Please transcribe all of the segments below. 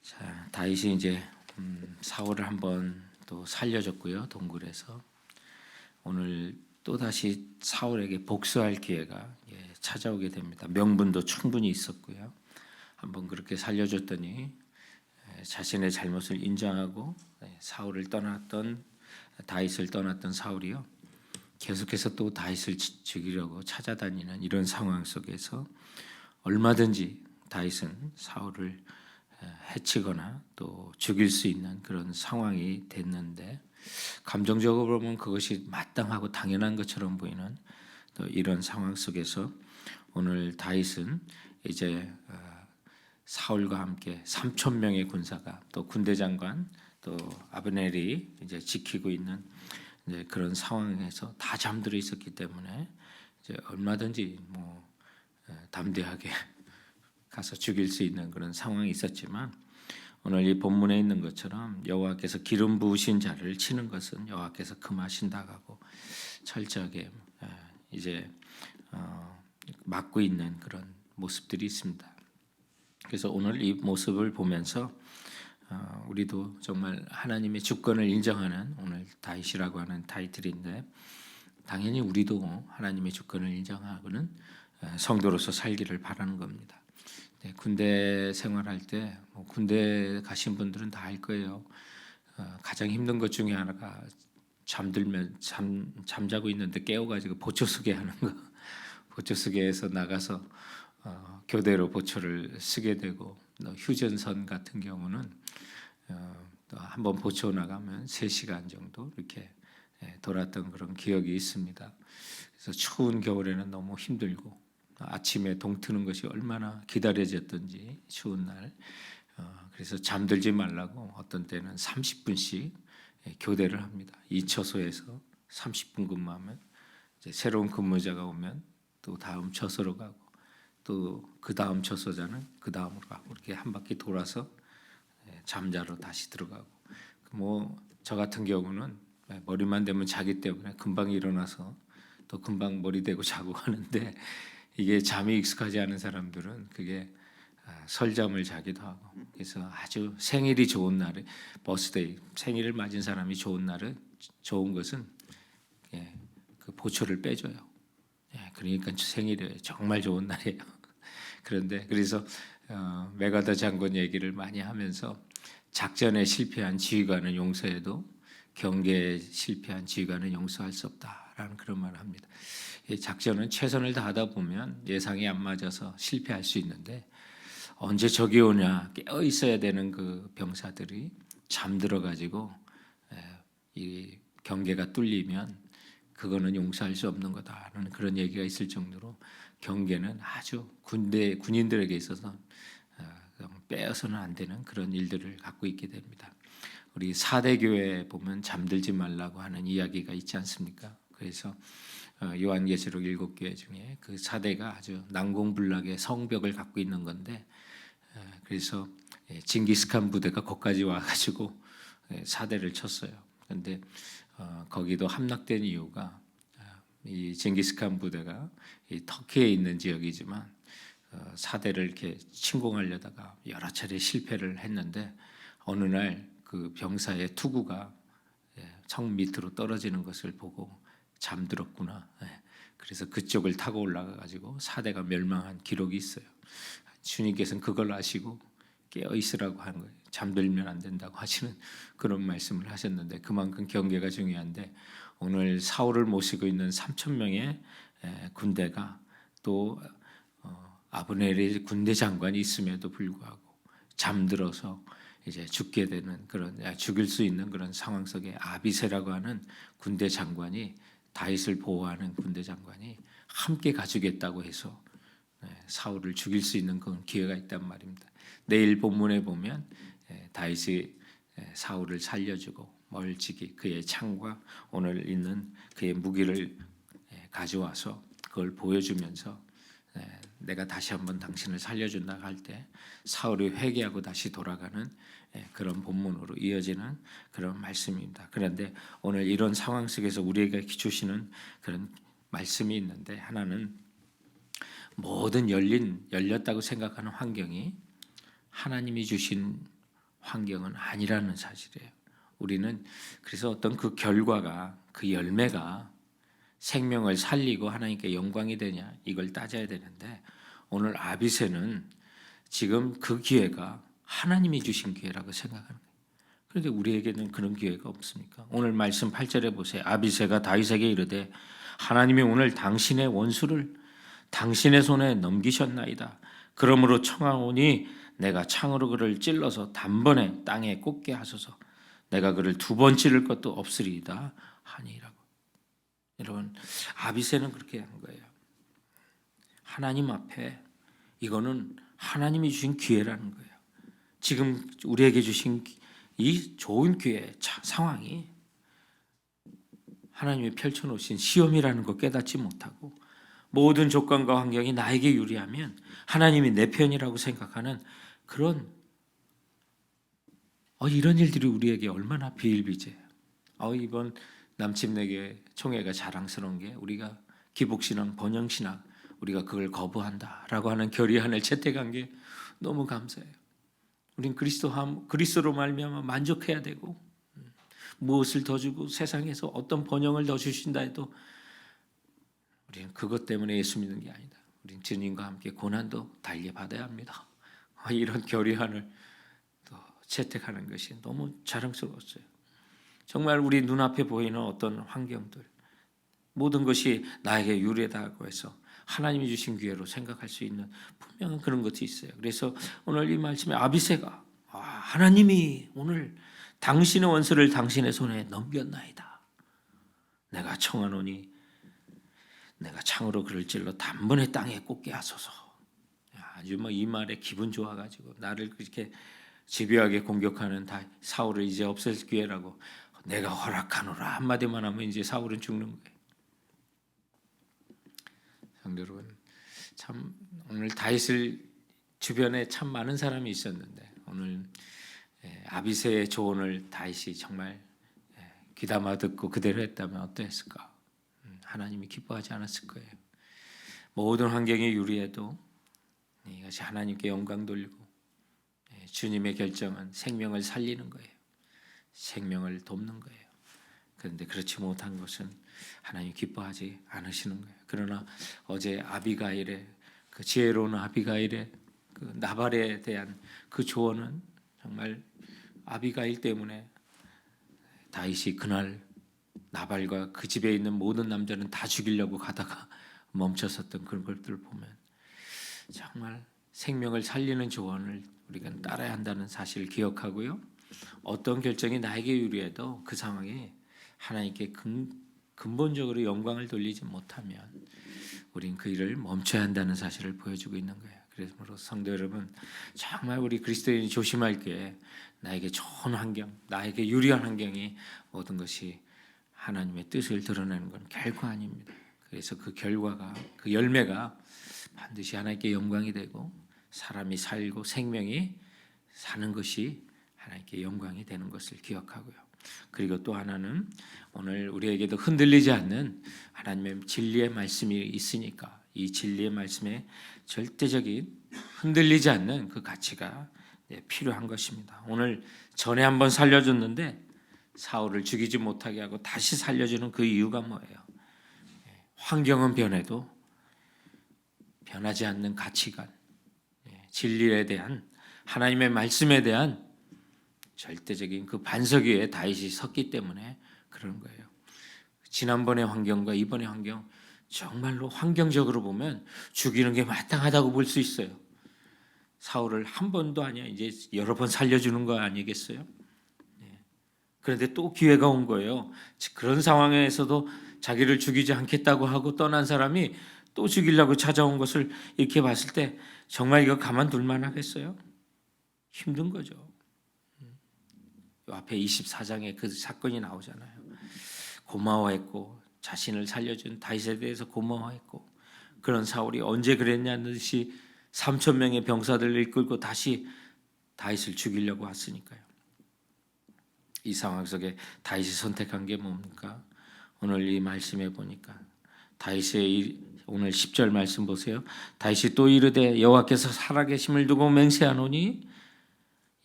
자, 다윗이 이제 사울을 한번 또 살려줬고요. 동굴에서 오늘 또 다시 사울에게 복수할 기회가 찾아오게 됩니다. 명분도 충분히 있었고요. 한번 그렇게 살려줬더니 자신의 잘못을 인정하고 사울을 떠났던 다윗을 떠났던 사울이요. 계속해서 또 다윗을 죽이려고 찾아다니는 이런 상황 속에서 얼마든지 다윗은 사울을 해치거나 또 죽일 수 있는 그런 상황이 됐는데 감정적으로 보면 그것이 마땅하고 당연한 것처럼 보이는 또 이런 상황 속에서 오늘 다윗은 이제 사울과 함께 3천 명의 군사가 또 군대장관 또 아브넬이 이제 지키고 있는 이제 그런 상황에서 다 잠들어 있었기 때문에 이제 얼마든지 담대하게 가서 죽일 수 있는 그런 상황이 있었지만 오늘 이 본문에 있는 것처럼 여호와께서 기름 부으신 자를 치는 것은 여호와께서 금하신다고 하고 철저하게 이제 막고 있는 그런 모습들이 있습니다. 그래서 오늘 이 모습을 보면서 우리도 정말 하나님의 주권을 인정하는 오늘 다윗이라고 하는 타이틀인데 당연히 우리도 하나님의 주권을 인정하고는 성도로서 살기를 바라는 겁니다. 네, 군대 생활할 때 군대 가신 분들은 다 알 거예요. 가장 힘든 것 중에 하나가 잠들면 잠자고 있는데 깨워가지고 보초 쓰게 하는 거. 보초 쓰게 해서 나가서 교대로 보초를 쓰게 되고 휴전선 같은 경우는 또 한번 보초 나가면 3시간 정도 이렇게 돌았던 그런 기억이 있습니다. 그래서 추운 겨울에는 너무 힘들고 아침에 동트는 것이 얼마나 기다려졌던지 추운 날 그래서 잠들지 말라고 어떤 때는 30분씩 교대를 합니다. 2처소에서 30분 근무하면 이제 새로운 근무자가 오면 또 다음 처소로 가고 또 그 다음 처소자는 그 다음으로 가고 이렇게 한 바퀴 돌아서 잠자러 다시 들어가고 저 같은 경우는 머리만 대면 자기 때문에 금방 일어나서 또 금방 머리 대고 자고 하는데 이게 잠이 익숙하지 않은 사람들은 그게 설잠을 자기도 하고 그래서 아주 생일이 좋은 날에 버스데이 생일을 맞은 사람이 좋은 날은 좋은 것은 그 보초를 빼줘요. 그러니까 생일이 정말 좋은 날이에요. 그런데 그래서 메가더 장군 얘기를 많이 하면서 작전에 실패한 지휘관은 용서해도 경계에 실패한 지휘관은 용서할 수 없다라는 그런 말을 합니다. 작전은 최선을 다하다 보면 예상이 안 맞아서 실패할 수 있는데 언제 적이 오냐 깨어 있어야 되는 그 병사들이 잠들어 가지고 이 경계가 뚫리면 그거는 용서할 수 없는 거다라는 그런 얘기가 있을 정도로 경계는 아주 군인들에게 있어서 빼어서는 안 되는 그런 일들을 갖고 있게 됩니다. 우리 4대 교회에 보면 잠들지 말라고 하는 이야기가 있지 않습니까? 그래서 요한계시록 7교회 중에 그 4대가 아주 난공불락의 성벽을 갖고 있는 건데 그래서 징기스칸 부대가 거기까지 와가지고 4대를 쳤어요. 그런데 거기도 함락된 이유가 이 징기스칸 부대가 이 터키에 있는 지역이지만 4대를 이렇게 침공하려다가 여러 차례 실패를 했는데 어느 날 그 병사의 투구가 성 밑으로 떨어지는 것을 보고 잠들었구나. 그래서 그쪽을 타고 올라가 가지고 4대가 멸망한 기록이 있어요. 주님께서는 그걸 아시고 깨어 있으라고 하는 거예요. 잠들면 안 된다고 하시는 그런 말씀을 하셨는데 그만큼 경계가 중요한데 오늘 사울을 모시고 있는 3천 명의 군대가 또 아브넬의 군대 장관이 있음에도 불구하고 잠들어서 이제 죽게 되는 그런 죽일 수 있는 그런 상황 속에 아비새라고 하는 군대 장관이 다윗을 보호하는 군대 장관이 함께 가주겠다고 해서 사울을 죽일 수 있는 그런 기회가 있단 말입니다. 내일 본문에 보면 다윗이 사울을 살려주고 멀찍이 그의 창과 오늘 있는 그의 무기를 가져와서 그걸 보여주면서 내가 다시 한번 당신을 살려준다 할 때 사울이 회개하고 다시 돌아가는 그런 본문으로 이어지는 그런 말씀입니다. 그런데 오늘 이런 상황 속에서 우리에게 주시는 그런 말씀이 있는데 하나는 모든 열렸다고 생각하는 환경이 하나님이 주신 환경은 아니라는 사실이에요. 우리는 그래서 어떤 그 결과가, 그 열매가 생명을 살리고 하나님께 영광이 되냐, 이걸 따져야 되는데, 오늘 아비새는 지금 그 기회가 하나님이 주신 기회라고 생각하는 거예요. 그런데 우리에게는 그런 기회가 없습니까? 오늘 말씀 8절에 보세요. 아비새가 다윗에게 이르되 하나님이 오늘 당신의 원수를 당신의 손에 넘기셨나이다. 그러므로 청하오니 내가 창으로 그를 찔러서 단번에 땅에 꽂게 하소서. 내가 그를 두 번 찌를 것도 없으리이다 하니라고. 여러분, 아비새는 그렇게 한 거예요. 하나님 앞에 이거는 하나님이 주신 기회라는 거예요. 지금 우리에게 주신 이 좋은 기회, 상황이 하나님이 펼쳐놓으신 시험이라는 거 깨닫지 못하고 모든 조건과 환경이 나에게 유리하면 하나님이 내 편이라고 생각하는 그런 이런 일들이 우리에게 얼마나 비일비재해요. 이번 남침내교 총회가 자랑스러운 게 우리가 기복신앙, 번영신앙 우리가 그걸 거부한다라고 하는 결의안을 채택한 게 너무 감사해요. 우린 그리스도로 말미암아 만족해야 되고 무엇을 더 주고 세상에서 어떤 번영을 더 주신다 해도 우리는 그것 때문에 예수 믿는 게 아니다. 우린 주님과 함께 고난도 달리 받아야 합니다. 이런 결의안을 또 채택하는 것이 너무 자랑스러웠어요. 정말 우리 눈앞에 보이는 어떤 환경들, 모든 것이 나에게 유리하다고 해서 하나님이 주신 기회로 생각할 수 있는 분명한 그런 것이 있어요. 그래서 오늘 이 말씀에 아비새가 하나님이 오늘 당신의 원수를 당신의 손에 넘겼나이다. 내가 청하노니 내가 창으로 그를 찔러 단번에 땅에 꽂게 하소서. 아주 이 말에 기분 좋아가지고 나를 그렇게 집요하게 공격하는 사울을 이제 없앨 기회라고 내가 허락하노라 한마디만 하면 이제 사울은 죽는 거예요. 성도 여러분, 참 오늘 다윗을 주변에 참 많은 사람이 있었는데 오늘 아비새의 조언을 다윗이 정말 귀담아 듣고 그대로 했다면 어떠했을까? 하나님이 기뻐하지 않았을 거예요. 모든 환경이 유리해도 이것이 하나님께 영광 돌리고 주님의 결정은 생명을 살리는 거예요. 생명을 돕는 거예요. 그런데 그렇지 못한 것은 하나님 기뻐하지 않으시는 거예요. 그러나 어제 아비가일의 그 지혜로운 아비가일의 그 나발에 대한 그 조언은 정말 아비가일 때문에 다윗이 그날 나발과 그 집에 있는 모든 남자는 다 죽이려고 가다가 멈췄었던 그런 것들을 보면 정말 생명을 살리는 조언을 우리가 따라야 한다는 사실을 기억하고요. 어떤 결정이 나에게 유리해도 그 상황에 하나님께 근본적으로 영광을 돌리지 못하면 우린 그 일을 멈춰야 한다는 사실을 보여주고 있는 거예요. 그래서 성도 여러분, 정말 우리 그리스도인이 조심할 게 나에게 좋은 환경, 나에게 유리한 환경이 모든 것이 하나님의 뜻을 드러내는 건 결코 아닙니다. 그래서 그 결과가, 그 열매가 반드시 하나님께 영광이 되고 사람이 살고 생명이 사는 것이 하나님께 영광이 되는 것을 기억하고요. 그리고 또 하나는 오늘 우리에게도 흔들리지 않는 하나님의 진리의 말씀이 있으니까 이 진리의 말씀에 절대적인 흔들리지 않는 그 가치가 필요한 것입니다. 오늘 전에 한번 살려줬는데 사울을 죽이지 못하게 하고 다시 살려주는 그 이유가 뭐예요? 환경은 변해도 변하지 않는 가치관, 진리에 대한 하나님의 말씀에 대한 절대적인 그 반석 위에 다윗이 섰기 때문에 그런 거예요. 지난번의 환경과 이번의 환경, 정말로 환경적으로 보면 죽이는 게 마땅하다고 볼 수 있어요. 사울을 한 번도 아니야 이제 여러 번 살려주는 거 아니겠어요? 그런데 또 기회가 온 거예요. 그런 상황에서도 자기를 죽이지 않겠다고 하고 떠난 사람이 또 죽이려고 찾아온 것을 이렇게 봤을 때 정말 이거 가만둘 만하겠어요? 힘든 거죠. 앞에 24장에 그 사건이 나오잖아요. 고마워했고 자신을 살려준 다윗에 대해서 고마워했고 그런 사울이 언제 그랬냐는 듯이 3,000명의 병사들을 이끌고 다시 다윗을 죽이려고 왔으니까요. 이 상황 속에 다윗이 선택한 게 뭡니까? 오늘 이 말씀에 보니까 다윗의 오늘 10절 말씀 보세요. 다윗이 또 이르되 여호와께서 살아계심을 두고 맹세하노니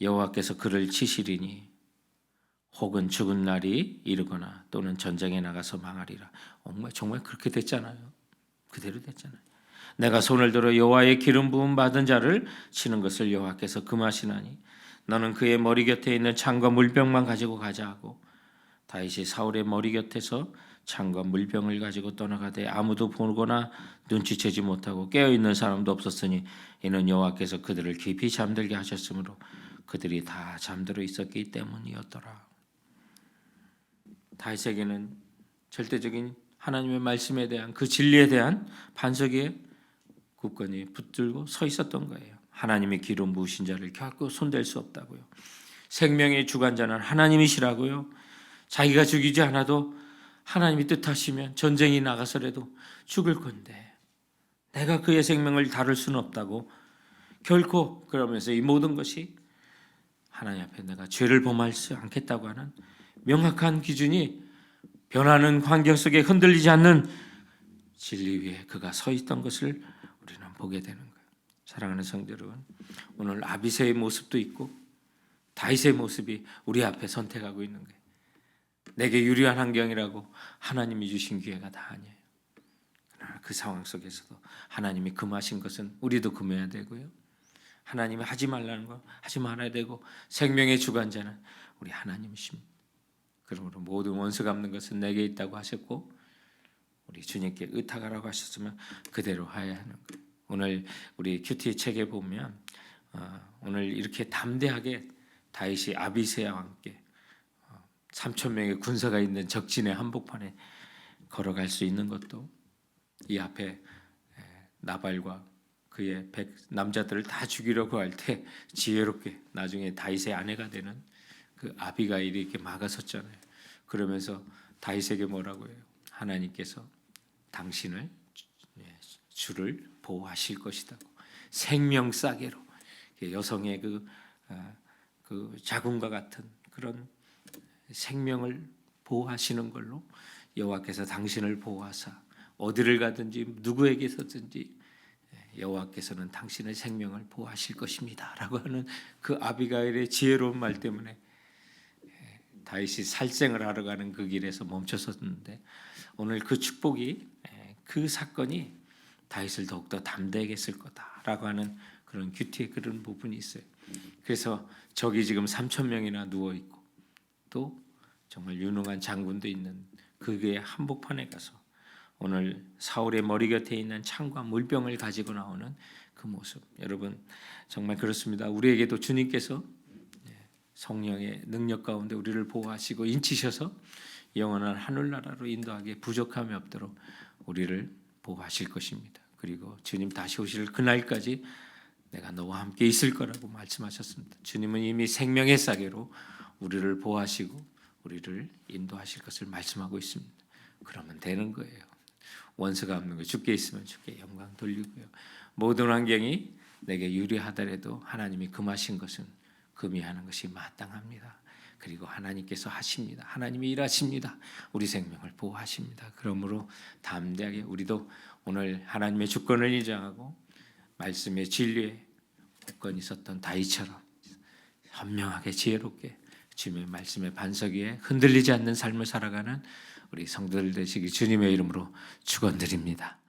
여호와께서 그를 치시리니 혹은 죽은 날이 이르거나 또는 전쟁에 나가서 망하리라. 정말 그렇게 됐잖아요. 그대로 됐잖아요. 내가 손을 들어 여호와의 기름 부음 받은 자를 치는 것을 여호와께서 금하시나니 너는 그의 머리 곁에 있는 창과 물병만 가지고 가자 하고 다윗이 사울의 머리 곁에서 창과 물병을 가지고 떠나가되 아무도 보거나 눈치채지 못하고 깨어있는 사람도 없었으니 이는 여호와께서 그들을 깊이 잠들게 하셨으므로 그들이 다 잠들어 있었기 때문이었더라. 다윗에게는 절대적인 하나님의 말씀에 대한 그 진리에 대한 반석에 굳건히 붙들고 서 있었던 거예요. 하나님의 기름 부으신 자를 결코 손댈 수 없다고요. 생명의 주관자는 하나님이시라고요. 자기가 죽이지 않아도 하나님이 뜻하시면 전쟁이 나가서라도 죽을 건데 내가 그의 생명을 다룰 수는 없다고 결코 그러면서 이 모든 것이 하나님 앞에 내가 죄를 범하지 않겠다고 하는 명확한 기준이 변하는 환경 속에 흔들리지 않는 진리 위에 그가 서 있던 것을 우리는 보게 되는 거예요. 사랑하는 성도 여러분, 오늘 아비새의 모습도 있고 다윗의 모습이 우리 앞에 선택하고 있는 거예요. 내게 유리한 환경이라고 하나님이 주신 기회가 다 아니에요. 그러나 그 상황 속에서도 하나님이 금하신 것은 우리도 금해야 되고요. 하나님이 하지 말라는 거 하지 말아야 되고 생명의 주관자는 우리 하나님이십니다. 그러므로 모든 원수 갚는 것은 내게 있다고 하셨고 우리 주님께 의탁하라고 하셨으면 그대로 해야 하는 거예요. 오늘 우리 큐티 책에 보면 오늘 이렇게 담대하게 다윗이 아비새와 함께 3천 명의 군사가 있는 적진의 한복판에 걸어갈 수 있는 것도 이 앞에 나발과 그의 남자들을 다 죽이려고 할 때 지혜롭게 나중에 다윗의 아내가 되는 그 아비가일이 이렇게 막아섰잖아요. 그러면서 다윗에게 뭐라고 해요? 하나님께서 당신을 주를 보호하실 것이다고 생명 싸개로 여성의 그 자궁과 같은 그런 생명을 보호하시는 걸로 여호와께서 당신을 보호하사 어디를 가든지 누구에게서든지 여호와께서는 당신의 생명을 보호하실 것입니다라고 하는 그 아비가일의 지혜로운 말 때문에 다윗이 살생을 하러 가는 그 길에서 멈춰섰는데 오늘 그 축복이 그 사건이 다윗을 더욱더 담대하게 했을 거다라고 하는 그런 큐티의 그런 부분이 있어요. 그래서 적이 지금 3천 명이나 누워 있고 또 정말 유능한 장군도 있는 그의 한복판에 가서 오늘 사울의 머리 곁에 있는 창과 물병을 가지고 나오는 그 모습, 여러분 정말 그렇습니다. 우리에게도 주님께서 성령의 능력 가운데 우리를 보호하시고 인치셔서 영원한 하늘나라로 인도하게 부족함이 없도록 우리를 보호하실 것입니다. 그리고 주님 다시 오실 그날까지 내가 너와 함께 있을 거라고 말씀하셨습니다. 주님은 이미 생명의 싸개로 우리를 보호하시고 우리를 인도하실 것을 말씀하고 있습니다. 그러면 되는 거예요. 원수가 없는 거 주께 있으면 주께 영광 돌리고요. 모든 환경이 내게 유리하더라도 하나님이 금하신 것은 금이하는 것이 마땅합니다. 그리고 하나님께서 하십니다. 하나님이 일하십니다. 우리 생명을 보호하십니다. 그러므로 담대하게 우리도 오늘 하나님의 주권을 인정하고 말씀의 진리에 굳건히 있었던 다윗처럼 현명하게 지혜롭게 주님의 말씀의 반석 위에 흔들리지 않는 삶을 살아가는 우리 성도들 되시기 주님의 이름으로 축원드립니다.